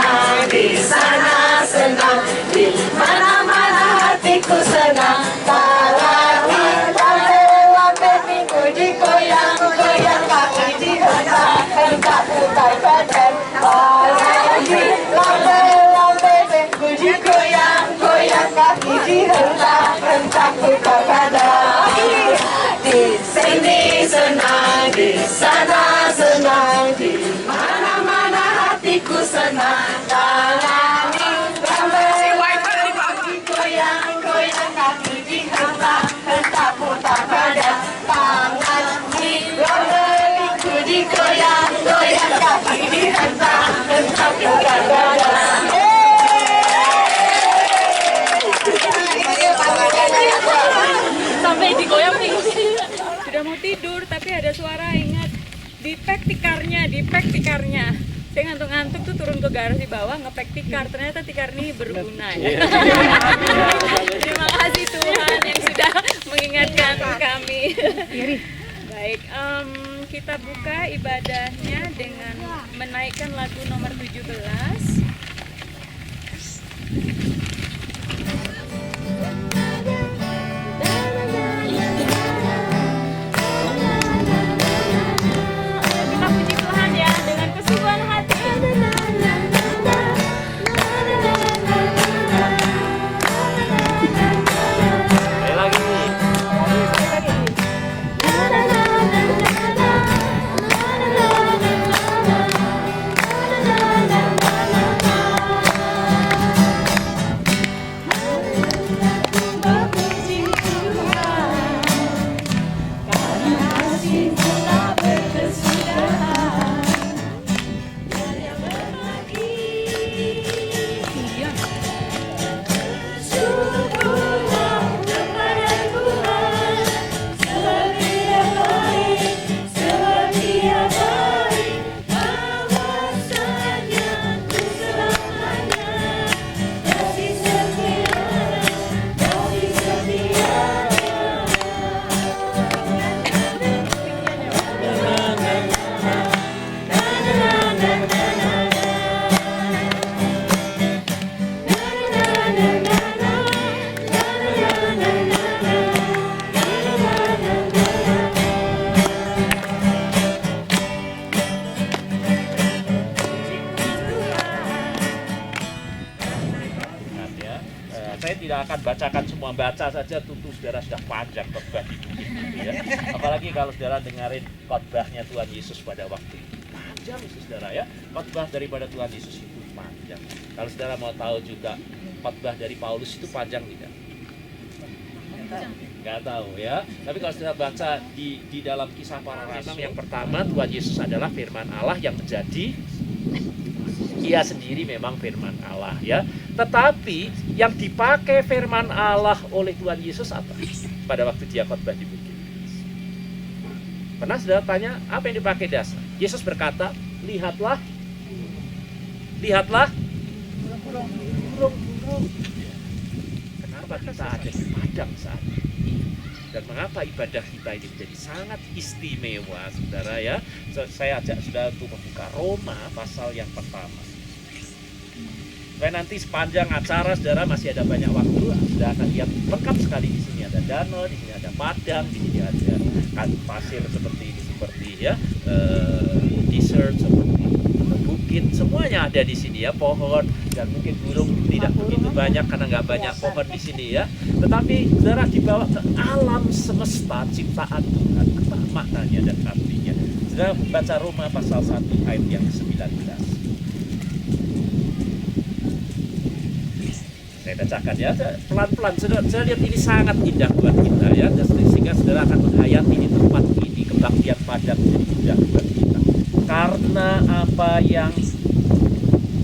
senang, di sana senang, di mana-mana hatiku senang. Lambe, lambe minggu digoyang, goyang kaki dihentak, putar badan. Lambe, lambe minggu digoyang, goyang kaki dihentak, putar badan. Di sini senang, di sana senang, di mana-mana hatiku senang. Lambe, goyang, goyang kaki dihentak, putar badan. Tangan di lambe, digoyang, goyang kaki dihentak, putar badan. Sampai digoyang nih. Sudah mau tidur tapi ada suara, ingat dipek tikarnya. Saya ngantuk-ngantuk tuh turun ke garasi bawah ngepek tikar, ternyata tikar ini berguna ya. Terima kasih Tuhan yang sudah mengingatkan kami. Baik, kita buka ibadahnya dengan menaikkan lagu nomor 17. Kita puji Tuhan ya dengan kesungguhan hati. Lagi nih. Saya tidak akan bacakan semua, baca saja tentu saudara sudah panjang khotbah di bukit itu ya. Apalagi kalau saudara dengerin khotbahnya Tuhan Yesus pada waktu itu. Panjang saudara ya, khotbah daripada Tuhan Yesus itu panjang. Kalau saudara mau tahu juga khotbah dari Paulus itu panjang tidak? Nggak tahu ya. Tapi kalau saudara baca di dalam Kisah Para Rasul, yang pertama Tuhan Yesus adalah firman Allah yang menjadi, Ia sendiri memang firman Allah ya. Tetapi yang dipakai firman Allah oleh Tuhan Yesus apa? Pada waktu dia khotbah di bukit. Pernah saudara tanya apa yang dipakai dasar? Yesus berkata, lihatlah burung-burung. Kenapa kita ada di padang saat ini? Dan mengapa ibadah kita ini menjadi sangat istimewa, saudara ya? Saya ajak saudara untuk membuka Roma pasal yang pertama. Supaya nanti sepanjang acara saudara masih ada banyak waktu, saudara akan lihat lengkap sekali di sini ada danau, di sini ada padang, di sini ada pasir seperti ya, desert seperti bukit, semuanya ada di sini ya, pohon dan mungkin burung tidak begitu banyak karena nggak banyak pohon di sini ya. Tetapi saudara dibawa ke alam semesta ciptaan Tuhan, apa maknanya dan artinya. Saudara baca Roma pasal 1 ayat yang 19. Saya bacakan ya, pelan-pelan. Saya lihat ini sangat indah buat kita ya, sehingga saudara akan menghayati di tempat ini kebaktian padang menjadi indah buat kita. Karena apa yang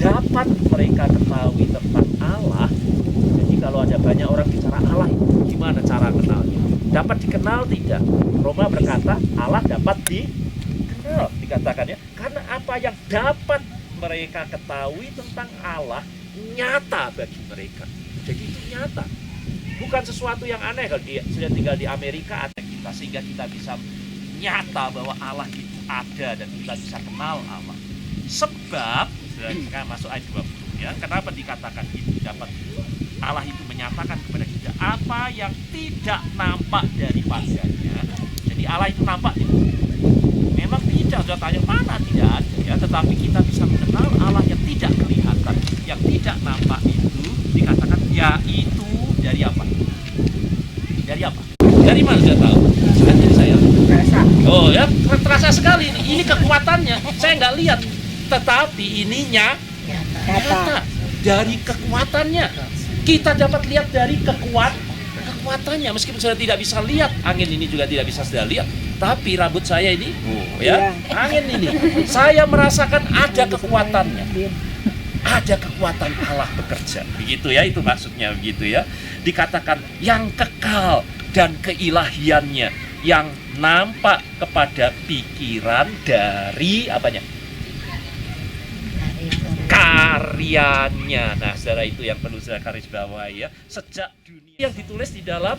dapat mereka ketahui tentang Allah. Jadi kalau ada banyak orang bicara Allah, gimana cara kenalnya? Dapat dikenal tidak? Roma berkata Allah dapat dikenal, dikatakan ya. Karena apa yang dapat mereka ketahui tentang Allah nyata bagi mereka. Jadi itu nyata, bukan sesuatu yang aneh. Kalau dia sudah tinggal di Amerika ada kita, sehingga kita bisa nyata bahwa Allah itu ada dan kita bisa kenal Allah. Sebab Sekarang masuk ayat 20 ya. Kenapa dikatakan itu dapat Allah itu menyatakan kepada kita apa yang tidak nampak daripadanya. Jadi Allah itu nampak tidak? Memang tidak. Sudah tanya mana, tidak ada ya. Tetapi kita bisa mengenal Allah yang tidak kelihatan, yang tidak nampak itu dikatakan yaitu dari apa? Dari apa? Dari mana sudah tahu? Kan dari saya. Oh ya, terasa sekali ini kekuatannya. Saya nggak lihat, tetapi ininya nyata. Dari kekuatannya kita dapat lihat dari kekuatannya. Meskipun saya tidak bisa lihat, angin ini juga tidak bisa saya lihat. Tapi rambut saya ini, ya, angin ini, saya merasakan ada kekuatannya. Ada kekuatan Allah bekerja. Begitu ya, itu maksudnya begitu ya. Dikatakan yang kekal dan keilahiannya yang nampak kepada pikiran dari apanya? Karyanya. Nah, saudara, itu yang perlu saya garis bawahi ya. Sejak dunia yang ditulis di dalam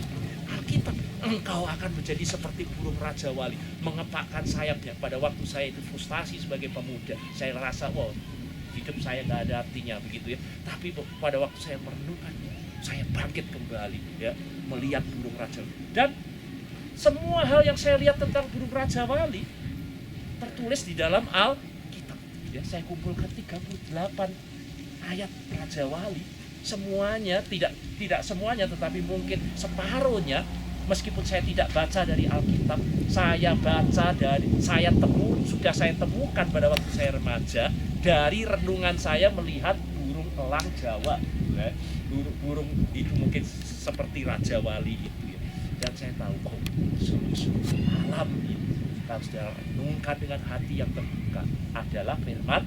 Alkitab, engkau akan menjadi seperti burung Raja Wali, mengepakkan sayapnya. Pada waktu saya itu frustasi sebagai pemuda, saya rasa wow, hidup saya nggak ada artinya begitu ya. Tapi pada waktu saya merenungkan, saya bangkit kembali ya, melihat burung Raja Wali. Dan semua hal yang saya lihat tentang burung Raja Wali tertulis di dalam Alkitab. Ya, saya kumpulkan 38 ayat Raja Wali. Semuanya, tidak semuanya, tetapi mungkin separuhnya. Meskipun saya tidak baca dari Alkitab, saya baca dari, sudah saya temukan pada waktu saya remaja, dari renungan saya melihat burung elang Jawa. Ya. Burung itu mungkin seperti Raja Wali itu ya. Dan saya tahu, oh, sungguh-sungguh alam ini, kalau sudah renungkan dengan hati yang terbuka, adalah firman.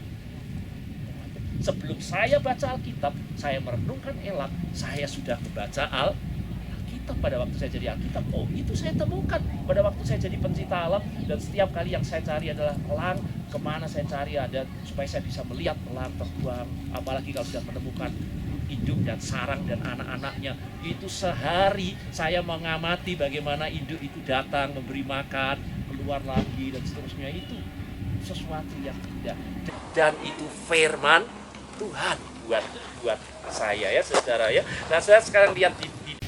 Sebelum saya baca Alkitab, saya merenungkan elang, saya sudah membaca Alkitab. Pada waktu saya jadi Alkitab, oh, itu saya temukan pada waktu saya jadi pencinta alam. Dan setiap kali yang saya cari adalah elang, kemana saya cari ada, supaya saya bisa melihat elang terbang. Apalagi kalau sudah menemukan induk dan sarang dan anak-anaknya, itu sehari saya mengamati bagaimana induk itu datang, memberi makan, keluar lagi, dan seterusnya. Itu sesuatu yang indah, dan itu firman Tuhan buat saya ya, saudara ya. Nah, saya sekarang lihat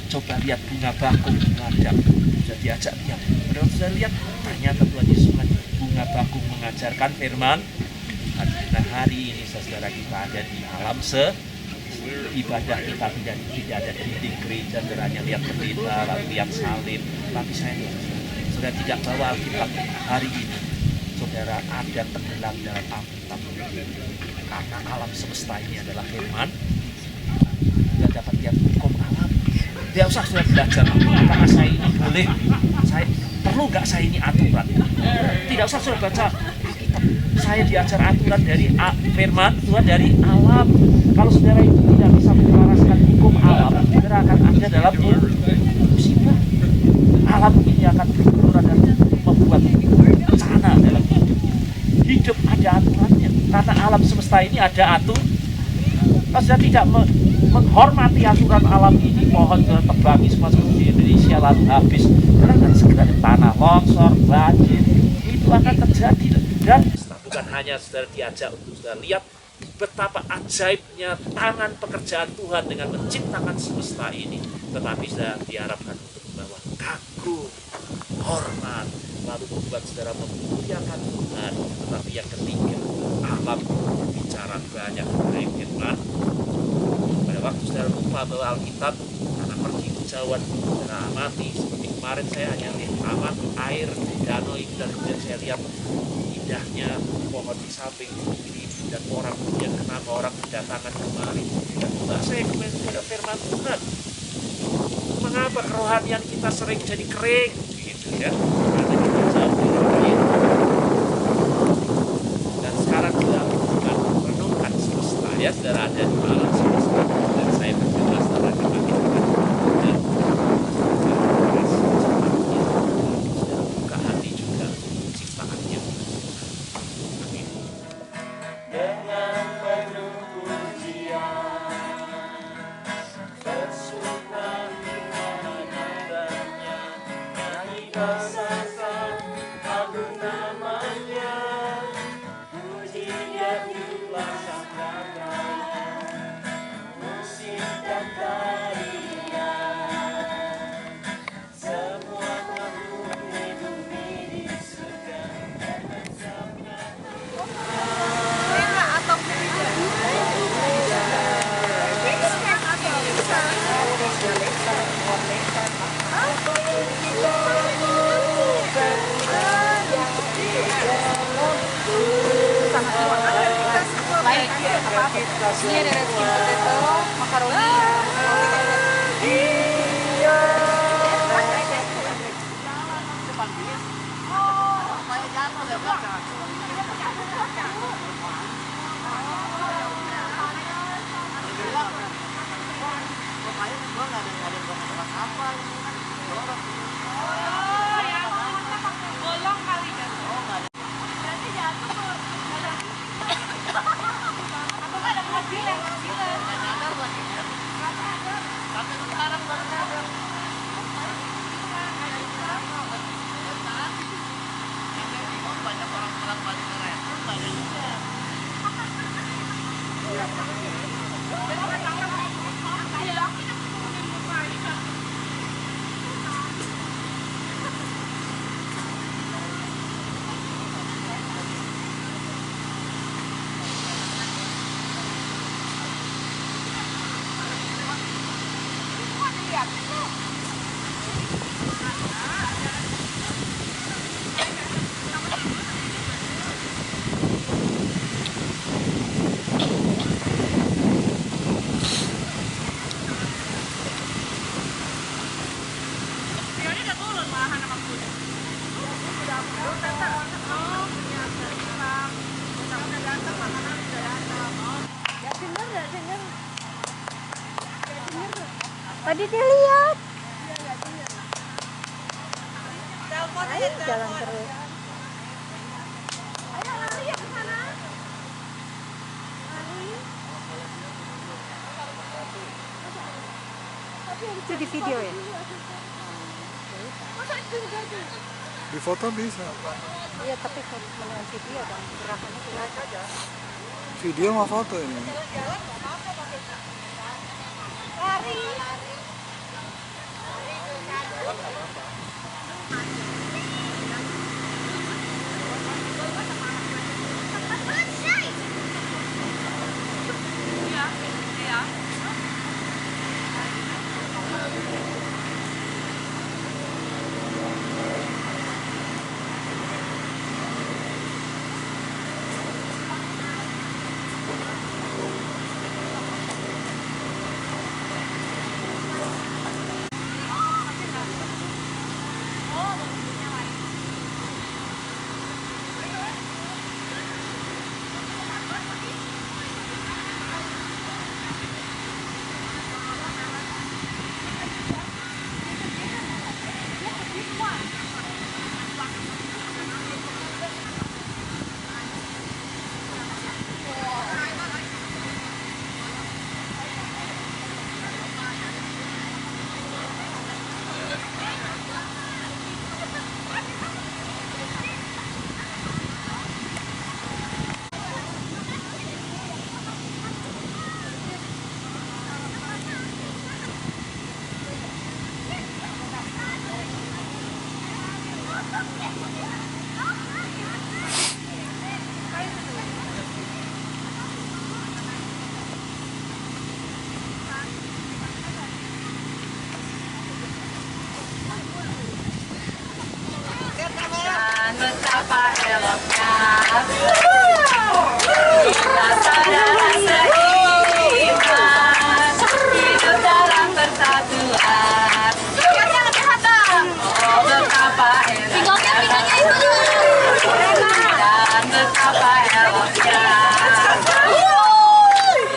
coba lihat bunga bakung mengadang, sudah diajak lihat. Pada waktu saya lihat, ternyata Tuhan Yesus bunga bakung mengajarkan firman Tuhan. Nah, hari ini saudara, kita ada di alam ibadah kita tidak ada dinding gereja, hanya lihat pendeta, lalu lihat salib. Tapi saya sudah tidak bawa Alkitab hari ini. Saudara, ada tenggelam dalam Alkitab. Karena alam semesta ini adalah firman, kita dapat lihat hukum alam. Tidak usah sudah belajar karena saya ini boleh, saya perlu nggak saya ini aturan. Tidak usah sudah baca Alkitab. Saya diajar aturan dari firman Tuhan, dari alam. Kalau saudara itu tidak bisa menyelaraskan hukum alam, saudara akan ada dalam musibah. Alam ini akan berkurang dan membuat bencana dalam hidup. Hidup ada aturannya, karena alam semesta ini ada aturan. Kalau sudah tidak menghormati aturan alam ini, pohon tebangi semua seperti di Indonesia lalu habis, karena akan segera tanah longsor, banjir, itu akan terjadi. Dan bukan hanya saudara diajak untuk saudara lihat betapa ajaibnya tangan pekerjaan Tuhan dengan menciptakan semesta ini, tetapi saudara diharapkan untuk membawa kagum, hormat, lalu membuat saudara memuliakan Tuhan. Tetapi yang ketiga, alam bicara banyak dari firman. Pada waktu saudara lupa bahwa Alkitab, karena pergi kejauhan, saudara amati. Seperti kemarin saya hanya amati air danau itu, dan kemudian saya lihat indahnya pohon di samping kiri, dan orang kemudian kenapa orang berdatangan kemari. Dan saya kembali kepada firman Tuhan. Mengapa kerohanian kita sering jadi kering? Begitu ya. Karena kita jauh dari air. Dan sekarang sudah renungkan semesta ya, saudara ada di alam semesta. Dan saya berdoa saudara kembali dan saudara buka hati juga untuk ciptaannya. Amin. Dengan penuh pujian, bersumpah menadanya, nyanyi kesasa agung namanya, puji dia tiuplah sangka Ini ada red skin potato, makaroni. Tadi dia lihat. Ayo jalan terus. Ayo lari ya ke sana. Itu di video ya? Di foto bisa. Iya, tapi kalau dengan video dong gerakannya kelihatan. Video sama foto ini. Lari. Betapa eloknya kita saudara seiman, hidup dalam persatuan. Oh, betapa eloknya dan betapa eloknya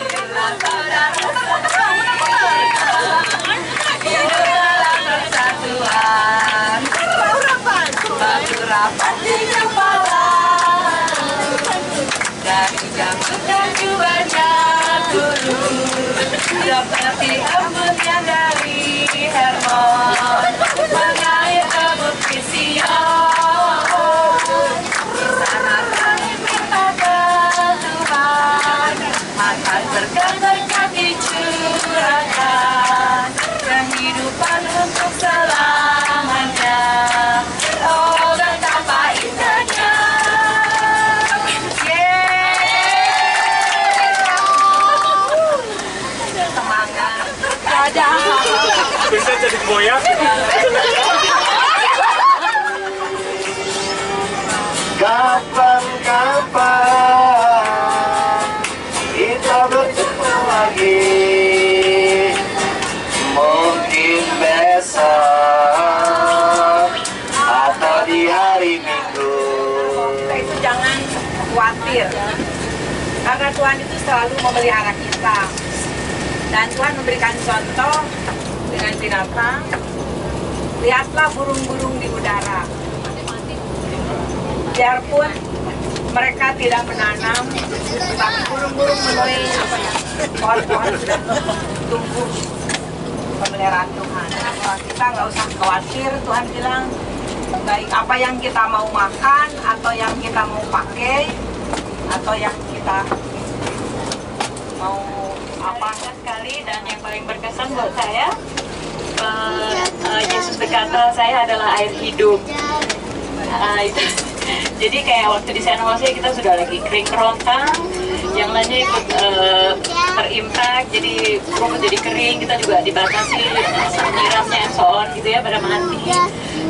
bila saudara seiman, hidup dalam persatuan. Batu rapat di kepala, dari janggut kaki banyak guru, seperti rambutnya dari Hermon, mengalir ke Bukit Sion. Di sana kami minta ke Tuhan, akan berkat dicurahkan, kehidupan untuk selamanya. Oh, betapa indahnya. Semangat. Bisa jadi goyang. Kapan-kapan kita bertemu lagi. Mungkin besok atau di hari Minggu. Kita itu jangan khawatir, karena Tuhan itu selalu memelihara kita, dan Tuhan memberikan contoh dengan binatang. Lihatlah burung-burung di udara, biarpun mereka tidak menanam, tapi burung-burung memenuhi pohon-pohon sudah tumbuh. Pemeliharaan Tuhan. Kita nggak usah khawatir. Tuhan bilang, baik apa yang kita mau makan, atau yang kita mau pakai, atau yang kita mau apa. Sekali, dan yang paling berkesan buat saya, Yesus berkata, saya adalah air hidup. Itu. Jadi kayak waktu di San Jose kita sudah lagi kering kerontang, yang lainnya ikut terimpact, jadi rumput jadi kering, kita juga dibatasi nyiramnya and so on gitu ya, pada mati.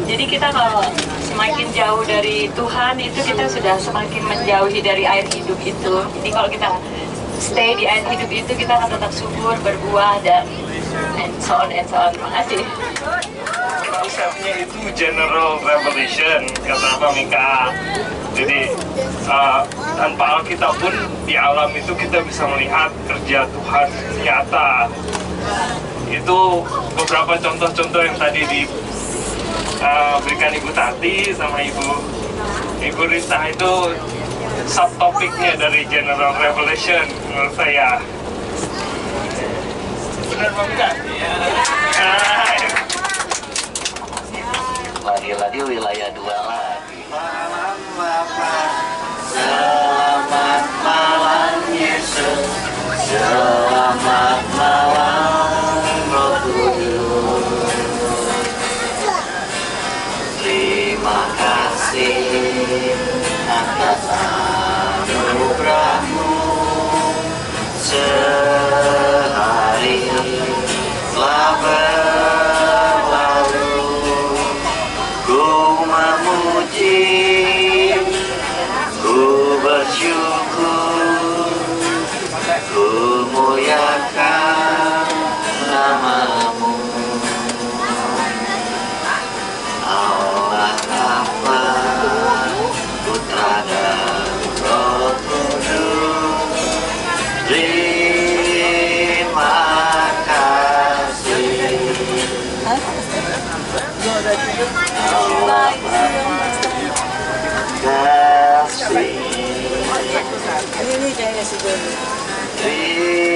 Jadi kita kalau semakin jauh dari Tuhan itu kita sudah semakin menjauhi dari air hidup itu. Jadi kalau kita stay di air hidup itu kita akan tetap subur, berbuah, dan and so on and so on. Terima kasih. Konsepnya itu general revelation, kata Pak Mika. Jadi tanpa Alkitab pun di alam itu kita bisa melihat kerja Tuhan nyata. Itu beberapa contoh-contoh yang tadi diberikan Ibu Tati sama Ibu Rita, itu subtopiknya dari general revelation menurut saya. Benar Pak Mika? Lagi-lagi wilayah 2 lagi. Malam Bapa, selamat malam Yesus, selamat malam Roh Kudus. Terima kasih atas anugerahmu, sehari telah berlalu. Ku memuji, ku bersyukur, ku muliakan namamu. Allah Bapa, Putra dan Roh Kudus, terima kasih. Kasih. Ini kayaknya sih. Terima